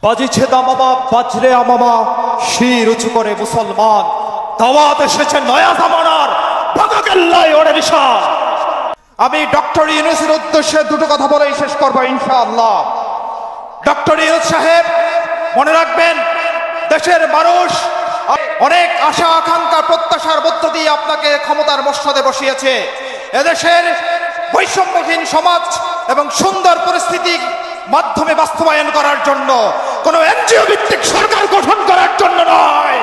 বাজিছে দামামা বাজরে আমামা শির উঁচু করে মুসলমান দাওয়াত এসেছে নয়া জামানার বাগাকেল্লায় ওরে বিশাল। আমি ডক্টর ইউনূসের উদ্দেশ্যে দুটো কথা বলেই শেষ করবো ইনশাআল্লাহ। ডক্টর ইউনূস সাহেব মনে রাখবেন, দেশের মানুষ অনেক আশা আকাঙ্ক্ষা প্রত্যাশার মধ্য দিয়ে আপনাকে ক্ষমতার মসনদে বসিয়েছে। এদেশের বৈষম্যহীন সমাজ এবং সুন্দর পরিস্থিতি মাধ্যমে বাস্তবায়ন করার জন্য, কোন এনজিও ভিত্তিক সরকার গঠন করার জন্য নয়।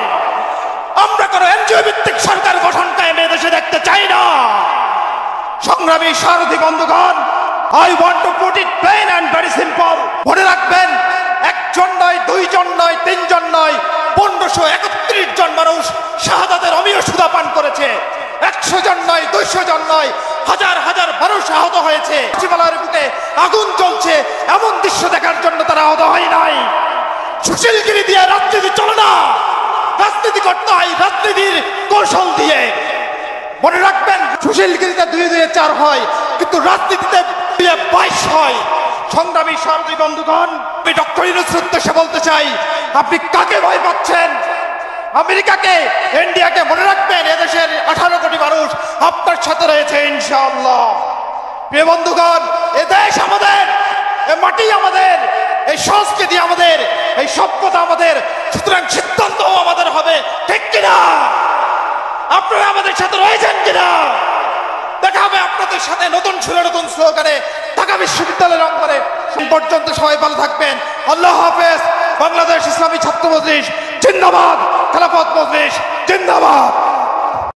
আমরা কোন এনজিও ভিত্তিক সরকার গঠন কায়েমে দেশে দেখতে চাই না। সংগ্রামী সারথী বন্ধুগণ, I want to put it plain and very simple. মনে রাখবেন, একজন নয়, দুইজন নয়, তিনজন নয়, 1531 জন মানুষ শাহাদাতের অমীয় সুধা পান করেছে। 100 জন নয়, 200 জন নয়, হাজার হাজার মানুষ আহত হয়েছে। সচিবালয়ের বুকে আগুন জ্বলছে, এমন দৃশ্য দেখার জন্য তারা আহত হয় নাই। সুশীলগিরি দিয়ে রাজনীতি চলে না, রাজনীতি করতে হয় রাজনীতির কৌশল দিয়ে। মনে রাখবেন, সুশীলগিরিতে 2 2 4 হয়, কিন্তু রাজনীতিতে 2 22 হয়। সংগ্রামী সারথী বন্ধুগণ, আমি ডক্টর ইউনূসের উদ্দেশ্যে বলতে চাই, আপনি কাকে ভয় পাচ্ছেন? আমেরিকাকে, ইন্ডিয়াকে? মনে রাখবেন, এদেশের 18 কোটি মানুষ আপনার সাথে রয়েছে ইনশাআল্লাহ। প্রিয় বন্ধুগণ, এ দেশ আমাদের, এ মাটি আমাদের, এই সংস্কৃতি আমাদের, এই সভ্যতা আমাদের, সুতরাং সিদ্ধান্ত আমাদের হবে, ঠিক কিনা? আপনারা আমাদের সাথে রয়েছেন কিনা? দেখা হবে আপনাদের সাথে নতুন সুরে নতুন স্লোগানে ঢাকা বিশ্ববিদ্যালয়ের অঙ্গনে। পর্যন্ত সবাই ভালো থাকবেন। আল্লাহ হাফেজ। বাংলাদেশ ইসলামী ছাত্র মজলিস জিন্দাবাদ, খেলাফত মজলিস জিন্দাবাদ।